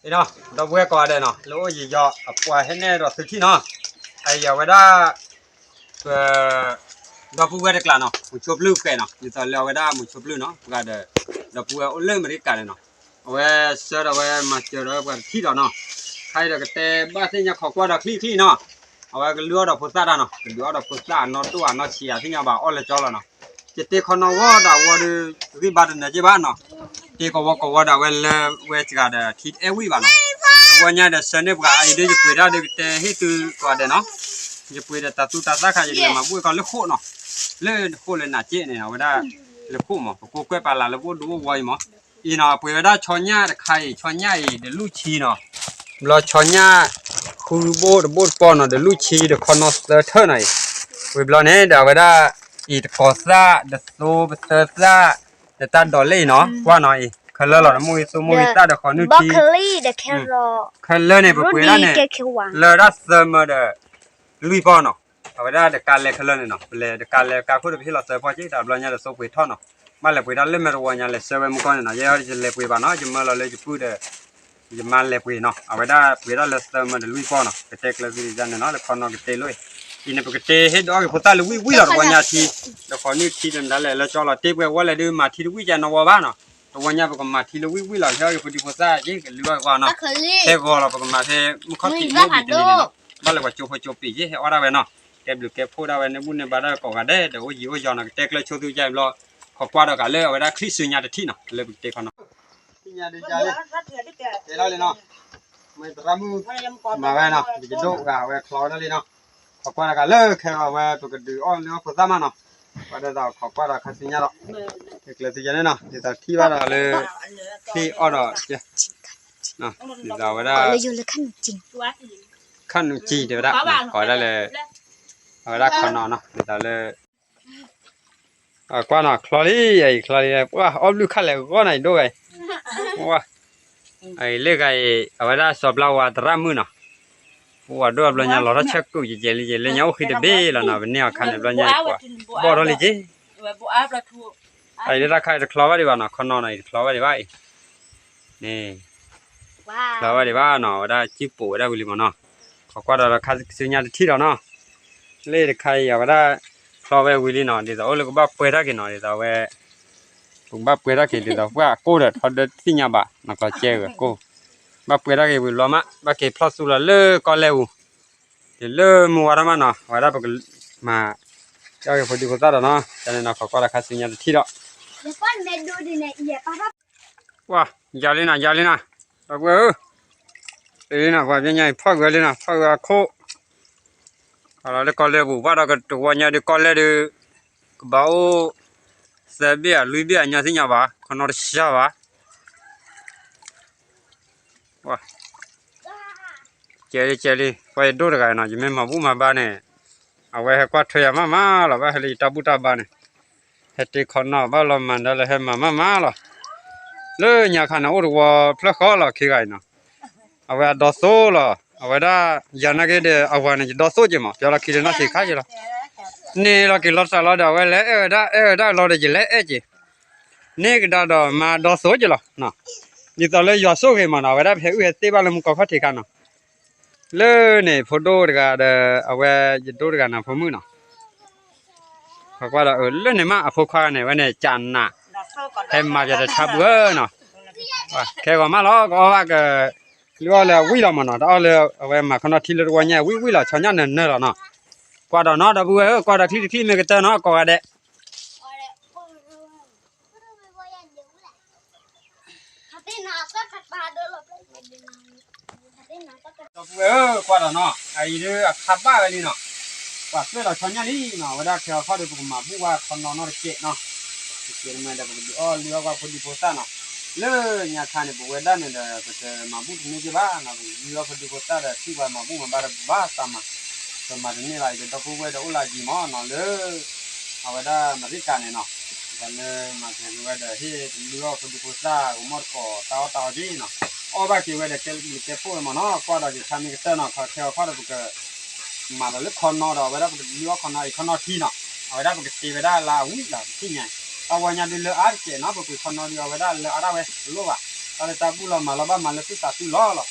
เนาะดอกบัวก่อนเนาะแล้วยี่ยอปล่อยให้แน่ดอกสุดที่เนาะไอ้ยาเวลาดอกบัวเด็กละเนาะมุชบลูกแกเนาะนี่ตอนเราเวลามุชบลูเนาะก็เดดอกบัวอุ่นเล่มริกันเนาะเอาไว้เสร็จเอาไว้มาเจอแล้วกันที่เนาะใครเด็กแต่บ้านที่ยังขอกว่าดอกที่เนาะเอาไว้ก็เลือดดอกพุทธาเนาะเลือดดอกพุทธาเนาะตัวเนาะเชียที่ยังบ่อ้อเลยจ้อแล้วเนาะจะเตะคนเอาว่าดอกว่าดูที่บ้านเนี่ยจีบ้านเนาะเตะก็ว่าดอกเวชกันที่เอวีบ้านเนาะวันนี้เดี๋ยวเสนอว่าไอ้เด็กจะไปได้เด็กแต่ให้ตัวก็ได้เนาะจะไปได้ตัดข้าจะมาบุยก็เลือกโคเนาะเลือกโคเลยน่าเจ๊เนี่ยเวลาเลือกโคมั้งโคกล้วยปลาละเลือกดูวัยมั้งอีเนาะไปเวลาช้อนหญ้าไข่ช้อนหญ้าเดี๋ยวลูกชีเนาะเราช้อนหญ้าคือโบดปอนเนาะเดี๋ยวลูกชีเดี๋ยวคอนอสเตอร์เท่าไหร่เวลาเนี่ยเดี๋ยวเวลาอีกอซ่าเดี๋ยวโซเบเตอร์ซ่าเดี๋ยวตัดดอลลี่เนาะว่าหน่อยคันเลอร์เรามุยตาเดี๋ยวขอนึกทีบรอกโคลีเดี๋ยวแครอทคันเลอร์เนี่ยไปแล้วเนี่ยเลอร์ดัสเซอร์มาเดลุยปอนเนาะเอาไว้ได้เดี๋ยวการเล่คันเลอร์เนี่ยเนาะเลยเดี๋ยวการเล่การพูดที่เราเซอร์พอจีแต่เราเนี่ยเราโซ่ไปท่อเนาะมาเลยไปได้เล่นมาวันเนี่ยเลยเซอร์ไปมุกอนเนาะยังจะเล่ไปบ้านเนาะจะมาเราเลยจะพูดจะมาเล่ไปเนาะเอาไว้ได้ไปได้เลเซอร์มาเดลุยปอนเนาะไปเทคเลยวิจารณ์เนาะเลยคอนเนาะก็เตะเลยอีเนี่ยไปก็เตะให้ดอกพุทธาลุยเราวันเนี่ยทีเดี๋ยวขอนึกทีเดิมได้เลยแล้วจอเราเตะไปว่าเลยดูมาทีลุยจะนว่าบ้านเนาะตัววันนี้ปกมาทีละวิเราเชื่ออยู่พอดีพอซาเจ๊กันรู้ว่าเนาะเทก็เราปกมาเทมุขติมุขตินี่เนาะบ้านเราว่าจูปีเจ๊เอาได้เว้เนาะเก็บหรือเก็บพูดได้เว้ในบุญในบ้านเราก็กันได้เดี๋ยวยี่ห้อยอนะเทกเลยชูตัวใจเราขอกว่าเรากันเลยเอาไว้ได้คริสต์ญาติที่เนาะเลยเทกันเนาะที่ญาติใจเลยเทเลยเนาะไม่ตรามือมาไว้เนาะจะโดกันเอาไว้คลอนั่นเลยเนาะขอกว่าเรากันเลยแค่เอาไว้ปกติอ้อนเนาะพอซามาเนาะว่าเดี๋ยวขอกว่าเราคริสต์ญาติเด็กเลยที่จะเนี่ยเนาะเดี๋ยวที่ว่าเราเลยที่อ้อเนาะเจ้าเนาะเดี๋ยวว่าได้ขั้นจีเดี๋ยวได้ก่อนได้เลยเอาได้ขอนเนาะเดี๋ยวเลยกว่าเนาะคลอรี่ไอ้คลอรี่ว่าอ้อมลูกขั้นเลยก็ไหนด้วยว่าไอ้เล็กไอ้เอาได้สอบเราว่าตรามือเนาะว่าด้วยเราเนี่ยเราเช็คกูเจลิเนี่ยโอเคเดบี้แล้วเนาะเนี่ยขั้นเราเนี่ยกว่าบ่เราเลยจีไอ้เรื่องราคาจะคลอว่าดีกว่าเนาะขอนอนไอ้คลอว่าดีว่านี่คลอว่าดีว่าเนาะได้จิบปูได้บุหรี่มันเนาะขอกว่าเราคาซื้อยาที่เราเนาะเล่ใครอยากได้คลอว่าบุหรี่เนาะเดี๋ยวเอาเลยก็บ้าเปิดได้กี่เนาะเดี๋ยวว่าผมบ้าเปิดได้กี่เดี๋ยวว่ากูเด็ดเขาเด็ดที่ยาบ้านักก็เจ้ากูบ้าเปิดได้กี่บุหรี่ล้อมะบ้ากี่พลาสติกเลิกก็เร็วเดี๋ยวเลิกมัวแล้วมั้งเนาะว่าได้ปกมาเจ้าพอดีพอดีเนาะฉะนั้นเราขอกว่าเราคาซื้อยาที่เราว้ายาลีน่ะบักเว้อเอ้ยน่ะว่าเป็นไงพักเว้เลยน่ะพักว่าโคอะไรเลยก็เลยบุว่าเราก็ตัวเนี่ยเดี๋ยวก็เลยเดี๋ยวบ่าวเสียเบี้ยลุยเบี้ยเนี่ยสิเนี่ยบ่าคนนอร์เชียบ่าว้าเจลีไปดูดกันเนาะยิ่งมาบุมาบ้านเนี่ยเอาไว้ให้กวาดเทียมาหรอว่าให้ลีตาบุตาบ้านเนี่ยให้ตีคนนอกบ้านเรามันได้เลยให้มาหรอเลยเนี่ยขันเอาตัวพลักข้อหรอขี้ไก่เนาะเอาไว้ดอโซ่หรอเอาไว้ได้ยานักเดเอาไว้เนี่ยดอโซ่จิ๋มเดี๋ยวเราขี้เล่นน่าสิข้าจิ๋ละนี่เราขี้รถสลัดเอาไว้แล้วได้เราได้จิ๋แล้วจินี่ก็ได้มาดอโซ่จิ๋ละเนาะนี่ตอนเลยยาโซ่เกี่ยมันเอาไว้ได้เพื่อเตะบอลมุกเขาที่กันเนาะเลยเนี่ยพอดูดกันเอาไว้จะดูดกันนะพมือเนาะเขาว่าเลยเนี่ยมาพวกข้าเนี่ยไว้เนี่ยจันน่ะให้มาจะทับเว้อเนาะว่าแค่ว่ามาแล้วก็ว่าก็เรียกว่าเลยวิ่งแล้วมันเนาะเอาเลยเอาไว้มาขนาดที่เรือวันเนี่ยวิ่งแล้วชาวเนี่ยเนินแล้วเนาะกว่าดเนาะดับเว้อกว่าดที่ไม่ก็เจอเนาะก็ว่าเด็ดับเว้อกว่าดเนาะไอ้เรื่องขับบ้าไปนี่เนาะกว่าเพื่อเราชาวเนี่ยนี่เนาะว่าได้แค่เขาได้ผมมาบุกว่าคนนอนนอนเจ๊เนาะเจ๊มันได้บุกอ๋อเรียกว่าพอดีพอตาเนาะเลยเนี่ยท่านเนี่ยบุกเวด้านเนี่ยแต่มาบุกนี่จีบ้านะบุกเรียกว่าพอดีพอตาแต่ที่ว่ามาบุกมาบ้าตามมาสมัยนี้อะไรเดี๋ยวบุกเวด้าอุลาจีมอเนาะเลยเอาไว้ได้มาริการเนี่ยเนาะวันนี้มาเห็นเวด้าที่เรียกว่าพอดีพอตาอุมอดก่อตาจีเนาะอ๋อบางทีเวด้าเก็บพูดมาเนาะก็ได้จะทำให้เต้นเนาะเขาเที่ยวเขาได้บุกมาแล้วลึกคนเนาะเราไว้ได้บุกเรียกว่าคนนอนที่เนาะเอาไว้ได้บุกตีไว้ได้ลาวิ่งลาที่ไงเอาไว้เนี่ยดูเลอาร์เจนะบุกคนนอนเอาไว้ได้เลอาร์ไว้รู้ป่ะเ ale tabu la mala ba mala tu tatu la la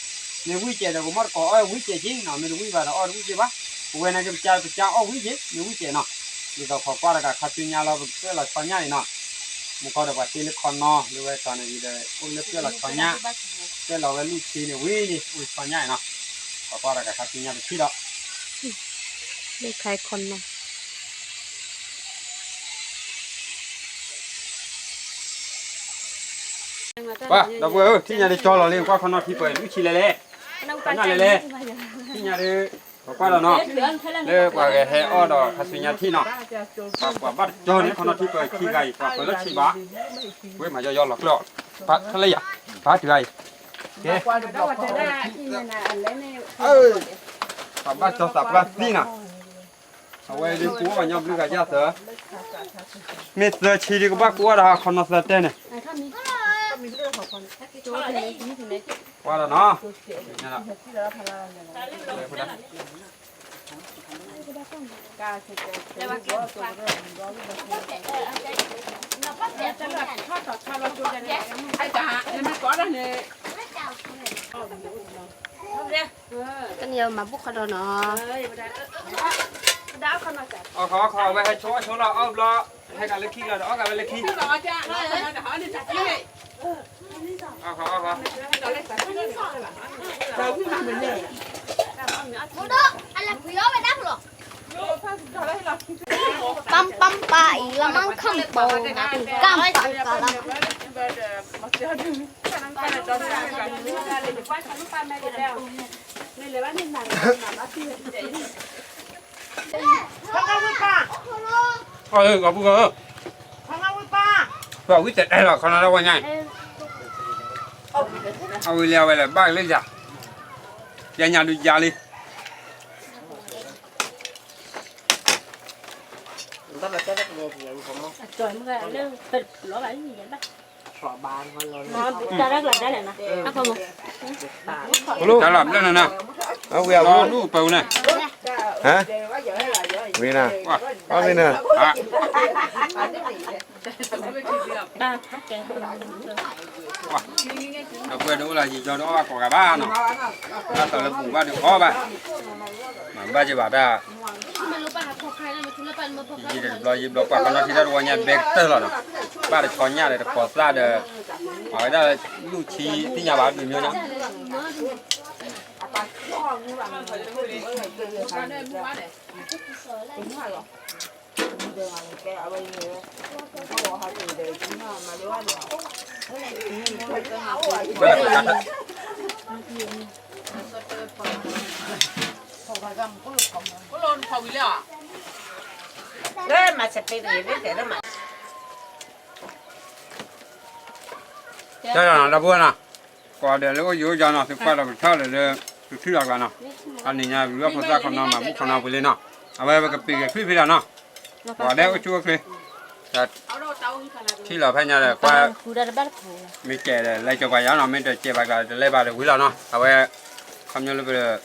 ne wi che de ko mar ko ai wi che jing na me wi ba da o wi che ba we na ke cha o wi che ne wi che na ni ko ko pa ka kha tu nya la ke la pa nya ni na mu ko da ba ti le khon no lu we ta ne ni de o le ke la pa nya ke la we lu ti ni wi ni u pa nya na ko pa ka kha tu nya de ti da นี่ใครคนเนาะ ba da bu ti nya de cho la le kwa khon no ti pe lu chi le le pa nya le le ti nya de ko pa la no le kwa ke he o do kha su nya ti no kwa ba cho ne khon no ti pe chi gai kwa ko le chi ba we ma yo yo lo lo pa thale ya pa ti gai ke pa ba cho sa pa ti naเอาไว้ดีกูว่ายังบลูกยาเสือมีเสือชีดีก็บ้ากูว่าเราคนน่ะเสือเต้นเนี่ยว่าแล้วเนาะนี่แหละก็เนี่ยมาบุกเขาดอนเนาะ เอาขอไปให้โชว์เราเอาเราให้กันเล็กขี้กันเอากันเล็กขี้เอาขอปั๊มปั๊มไปแล้วมันขึ้นโปนะถึงกล้ามตังกันแล้วก็พูดก็บอกวิจัยได้หรอคนละวันไงเอาเรียวไปเลยบ้านเลยจ้ะยังดูยาเลยrồi mới ra nó thịt lỗ lại gì vậy bác nó rất là đấy nè nó khôngลูกจะหลับแล้วนะเอาเวียรอลูกเปล่าเนี่ยฮะ วีน่ะอ๋อวีน่ะ ba phát kènเราเพื่อนดูlà gì cho nó có cả ba nó ta tự là cùng ba được khó ba mà ba chỉ bảo ra gì để lo gì đó qua con nó thì ra đồ nhà bẹt tơ rồi nó ba để cho nhà để có ra để ở đây lưu chi tí nhà bạn đừng nhớ nhá Đấy mà sẽ bị gì biết thế mà. Đây là nó buồn à? Qua đây lúc yếu giờ nó thì qua là theo để thứ là nó. Anh nhà vừa có ra con nó mà bút con nó vừa lên nó. À bây giờ cái phi là nó. Qua đây có chua kì. Thì là phải nhà là qua mình kể để lấy cho qua giá nó mình để chế bài cái lấy bài để quý là nó. À bây không như là bây giờ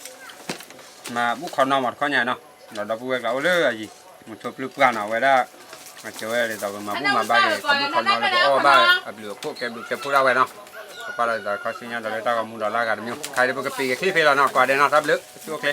mà bút con nó mà con nhà nó. Nó đã vui cái là gì? Một số lúc gan nào vậy đó. Mà chơi để tao mà bút mà ba để con bút con nó là có ba à lửa cô cái phụ ra vậy nó. Qua là có sinh nhật là tao có mua đó là cái nhiêu. Khai được cái phi cái phi là nó qua đây nó sắp lửa. Ok.